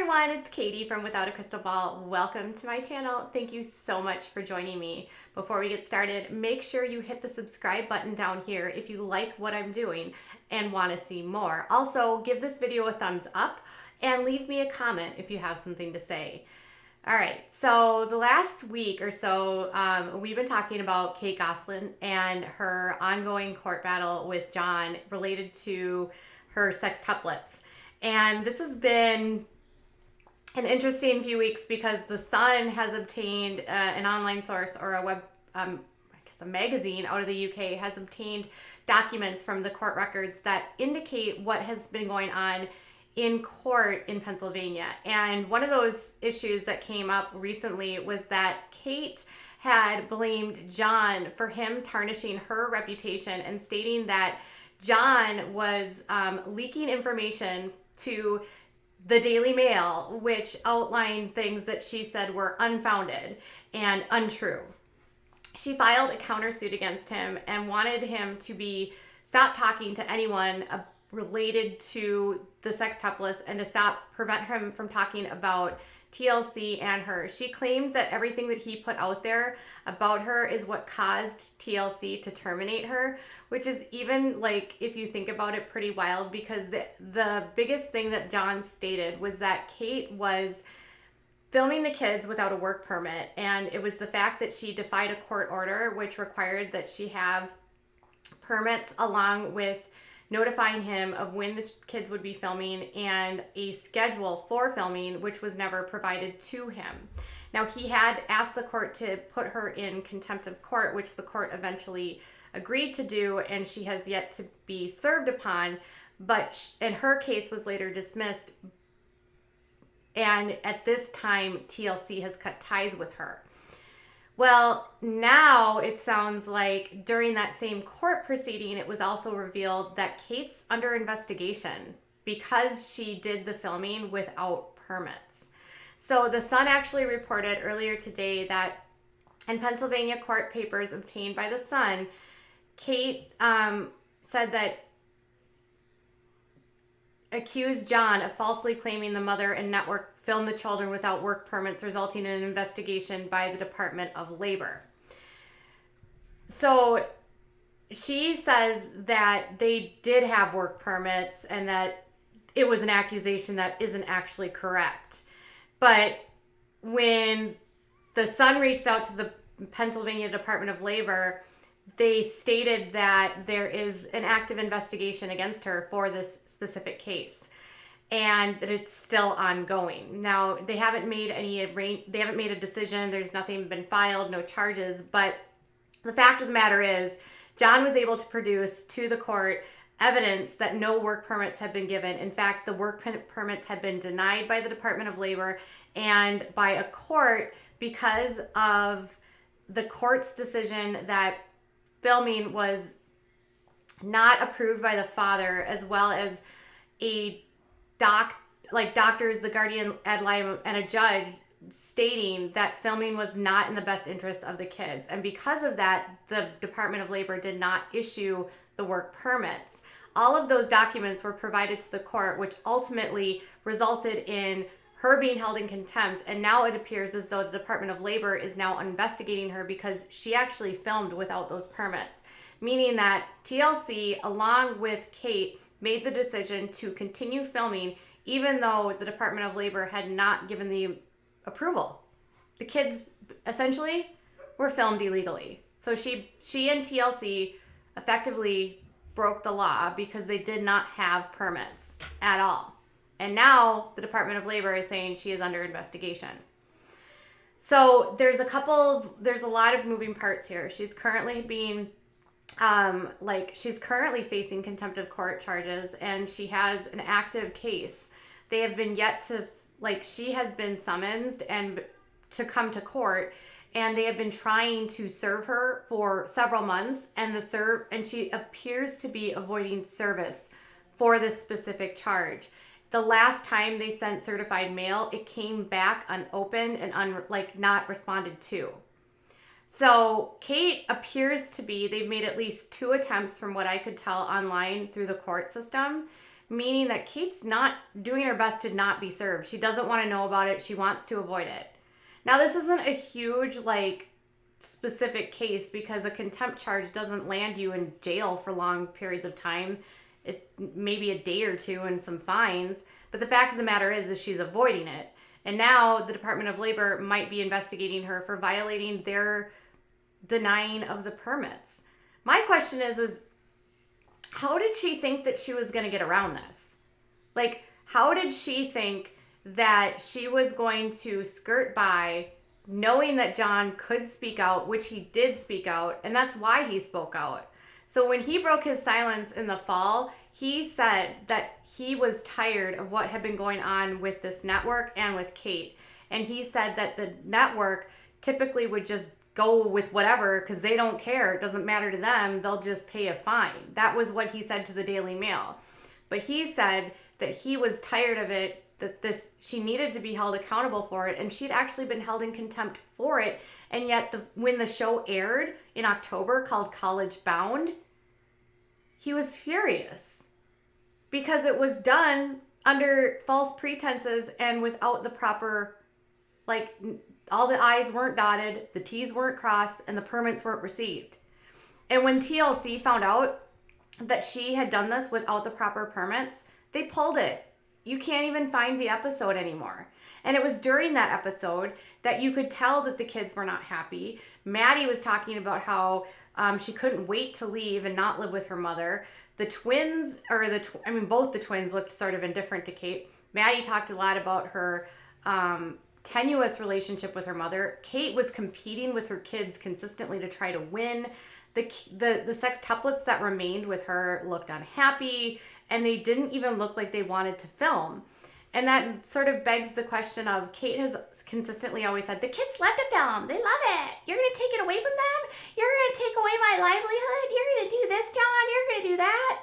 everyone, it's Katie from Without a Crystal Ball. Welcome to my channel. Thank you so much for joining me. Before we get started, make sure you hit the subscribe button down here if you like what I'm doing and want to see more. Also, give this video a thumbs up and leave me a comment if you have something to say. All right, so the last week or so, we've been talking about Kate Gosselin and her ongoing court battle with John related to her sextuplets. And this has been an interesting few weeks because the Sun has obtained an online source or a web, I guess a magazine out of the UK has obtained documents from the court records that indicate what has been going on in court in Pennsylvania. And one of those issues that came up recently was that Kate had blamed John for him tarnishing her reputation and stating that John was leaking information to the Daily Mail, which outlined things that she said were unfounded and untrue. She filed a countersuit against him and wanted him to stop talking to anyone related to the sextuplets and to prevent him from talking about TLC and her. She claimed that everything that he put out there about her is what caused TLC to terminate her, which is even, like, if you think about it, pretty wild, because the biggest thing that John stated was that Kate was filming the kids without a work permit, and it was the fact that she defied a court order which required that she have permits along with notifying him of when the kids would be filming and a schedule for filming, which was never provided to him. Now, he had asked the court to put her in contempt of court, which the court eventually agreed to do, and she has yet to be served upon, and her case was later dismissed. And at this time, TLC has cut ties with her. Well, now it sounds like during that same court proceeding, it was also revealed that Kate's under investigation because she did the filming without permits. So the Sun actually reported earlier today that in Pennsylvania court papers obtained by the Sun, Kate said that accused John of falsely claiming the mother and network filmed the children without work permits, resulting in an investigation by the Department of Labor. So she says that they did have work permits and that it was an accusation that isn't actually correct. But when the Sun reached out to the Pennsylvania Department of Labor, they stated that there is an active investigation against her for this specific case and that it's still ongoing. Now, they haven't made a decision. There's nothing been filed, no charges, but the fact of the matter is John was able to produce to the court evidence that no work permits had been given. In fact, the work permits had been denied by the Department of Labor and by a court because of the court's decision that filming was not approved by the father, as well as doctors, the guardian ad litem, and a judge stating that filming was not in the best interest of the kids. And because of that, the Department of Labor did not issue the work permits. All of those documents were provided to the court, which ultimately resulted in her being held in contempt. And now it appears as though the Department of Labor is now investigating her because she actually filmed without those permits, meaning that TLC, along with Kate, made the decision to continue filming even though the Department of Labor had not given the approval. The kids essentially were filmed illegally. So she and TLC effectively broke the law because they did not have permits at all. And now the Department of Labor is saying she is under investigation. So there's a lot of moving parts here. She's currently currently facing contempt of court charges, and she has an active case. They have been she has been summoned and to come to court, and they have been trying to serve her for several months, and she appears to be avoiding service for this specific charge. The last time they sent certified mail, it came back unopened and not responded to. So Kate appears to be, they've made at least 2 attempts from what I could tell online through the court system. meaning that Kate's not doing her best to not be served. She doesn't want to know about it. She wants to avoid it. Now, this isn't a huge, specific case because a contempt charge doesn't land you in jail for long periods of time. It's maybe a day or two and some fines. But the fact of the matter is she's avoiding it. And now the Department of Labor might be investigating her for violating their denying of the permits. My question is how did she think that she was going to get around this? How did she think that she was going to skirt by knowing that John could speak out, which he did speak out, and that's why he spoke out. So when he broke his silence in the fall, he said that he was tired of what had been going on with this network and with Kate. And he said that the network typically would just go with whatever because they don't care. It doesn't matter to them. They'll just pay a fine. That was what he said to the Daily Mail. But he said that he was tired of it, that she needed to be held accountable for it, and she'd actually been held in contempt for it. And yet when the show aired in October called College Bound, he was furious because it was done under false pretenses and without the proper, all the I's weren't dotted, the T's weren't crossed, and the permits weren't received. And when TLC found out that she had done this without the proper permits, they pulled it. You can't even find the episode anymore. And it was during that episode that you could tell that the kids were not happy. Maddie was talking about how she couldn't wait to leave and not live with her mother. The twins, both the twins looked sort of indifferent to Kate. Maddie talked a lot about her tenuous relationship with her mother. Kate was competing with her kids consistently to try to win. The sextuplets that remained with her looked unhappy, and they didn't even look like they wanted to film. And that sort of begs the question of, Kate has consistently always said, the kids love to film. They love it. You're going to take it away from them? You're going to take away my livelihood? You're going to do this, John? You're going to do that?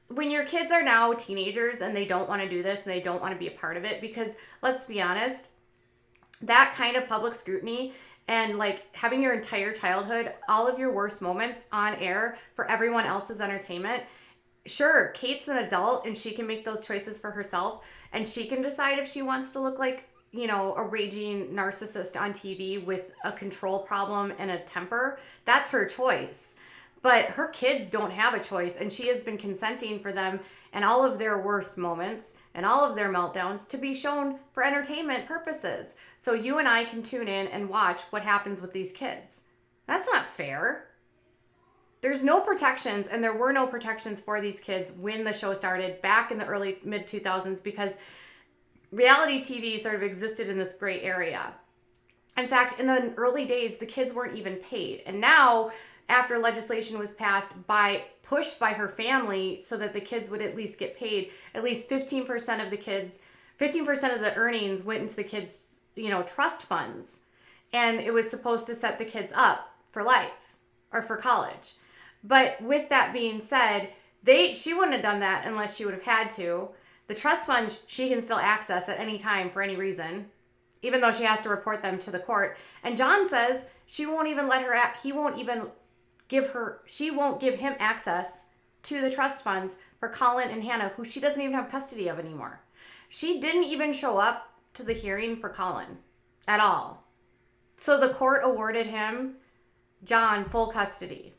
When your kids are now teenagers and they don't want to do this and they don't want to be a part of it, because let's be honest, that kind of public scrutiny and having your entire childhood, all of your worst moments on air for everyone else's entertainment. Sure, Kate's an adult and she can make those choices for herself, and she can decide if she wants to look like, a raging narcissist on TV with a control problem and a temper. That's her choice. But her kids don't have a choice, and she has been consenting for them and all of their worst moments and all of their meltdowns to be shown for entertainment purposes. So you and I can tune in and watch what happens with these kids. That's not fair. There's no protections, and there were no protections for these kids when the show started back in the early mid-2000s, because reality TV sort of existed in this gray area. In fact, in the early days, the kids weren't even paid. And now, after legislation was passed pushed by her family so that the kids would at least get paid, at least 15% of the earnings went into the kids', trust funds. And it was supposed to set the kids up for life or for college. But with that being said, she wouldn't have done that unless she would have had to. The trust funds she can still access at any time for any reason, even though she has to report them to the court. And John says she won't even she won't give him access to the trust funds for Colin and Hannah, who she doesn't even have custody of anymore. She didn't even show up to the hearing for Colin at all. So the court awarded John, full custody,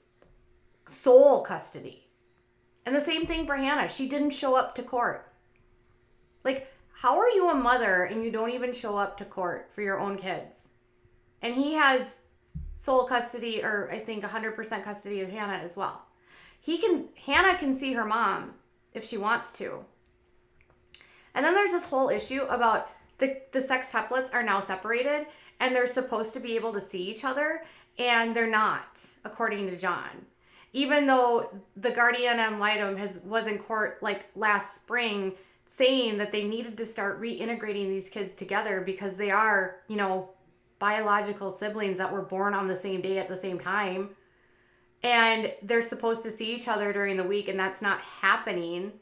sole custody. And the same thing for Hannah. She didn't show up to court. How are you a mother and you don't even show up to court for your own kids? And he has sole custody, or I think 100% custody of Hannah as well. Hannah can see her mom if she wants to. And then there's this whole issue about the sextuplets are now separated and they're supposed to be able to see each other, and they're not, according to John. Even though the guardian ad litem was in court last spring saying that they needed to start reintegrating these kids together because they are, biological siblings that were born on the same day at the same time. And they're supposed to see each other during the week, and that's not happening.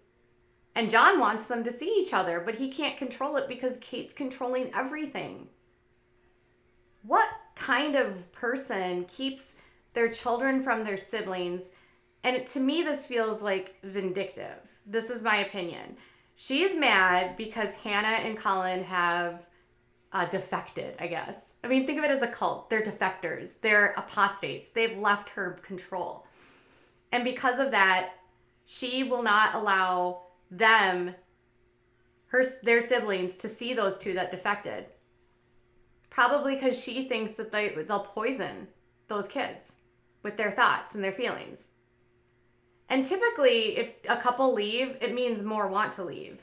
And John wants them to see each other, but he can't control it because Kate's controlling everything. What kind of person keeps their children from their siblings? And to me, this feels vindictive. this is my opinion. She's mad because Hannah and Colin have defected, I guess. I mean, think of it as a cult. They're defectors. They're apostates. They've left her control. And because of that, she will not allow them, their siblings, to see those two that defected. Probably because she thinks that they'll poison those kids with their thoughts and their feelings. And typically, if a couple leave, it means more want to leave.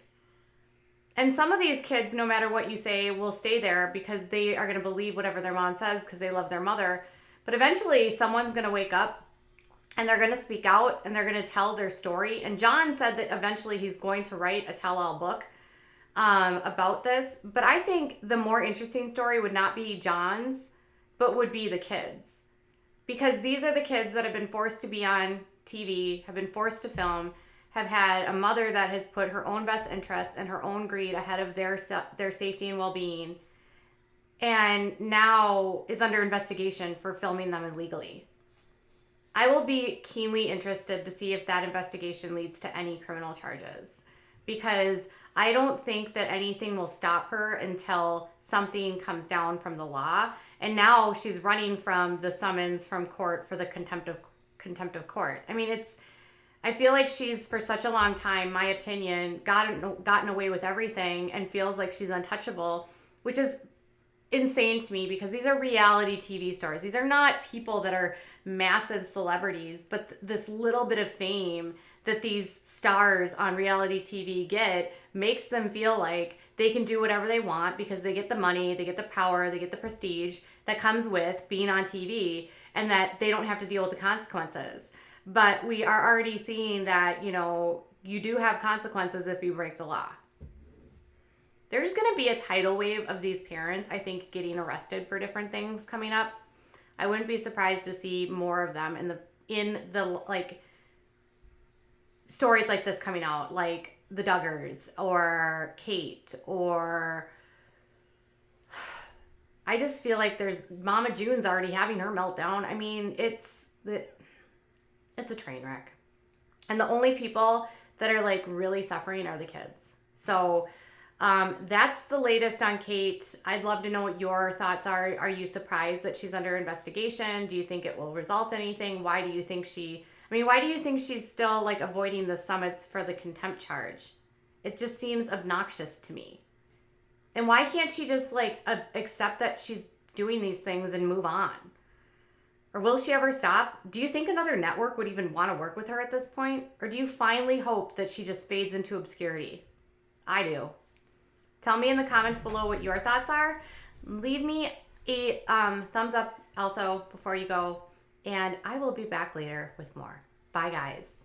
And some of these kids, no matter what you say, will stay there because they are going to believe whatever their mom says because they love their mother. But eventually, someone's going to wake up and they're going to speak out and they're going to tell their story. And John said that eventually he's going to write a tell-all book about this. But I think the more interesting story would not be John's, but would be the kids. Because these are the kids that have been forced to be on TV, have been forced to film, have had a mother that has put her own best interests and her own greed ahead of their safety and well-being, and now is under investigation for filming them illegally. I will be keenly interested to see if that investigation leads to any criminal charges, because I don't think that anything will stop her until something comes down from the law. And now she's running from the summons from court for the contempt of court. I mean, I feel like she's, for such a long time, my opinion, gotten away with everything and feels like she's untouchable, which is insane to me because these are reality TV stars. These are not people that are massive celebrities, but this little bit of fame that these stars on reality TV get makes them feel like they can do whatever they want because they get the money, they get the power, they get the prestige that comes with being on TV, and that they don't have to deal with the consequences. But we are already seeing that, you do have consequences if you break the law. There's going to be a tidal wave of these parents, I think, getting arrested for different things coming up. I wouldn't be surprised to see more of them in the stories like this coming out, like the Duggars or Kate, or I just feel like there's Mama June's already having her meltdown. I mean, it's a train wreck. And the only people that are really suffering are the kids. So that's the latest on Kate. I'd love to know what your thoughts are. Are you surprised that she's under investigation? Do you think it will result in anything? Why do you think she's still avoiding the summits for the contempt charge? It just seems obnoxious to me. And why can't she just accept that she's doing these things and move on? Or will she ever stop? Do you think another network would even want to work with her at this point? Or do you finally hope that she just fades into obscurity? I do. Tell me in the comments below what your thoughts are. Leave me a thumbs up also before you go. And I will be back later with more. Bye, guys.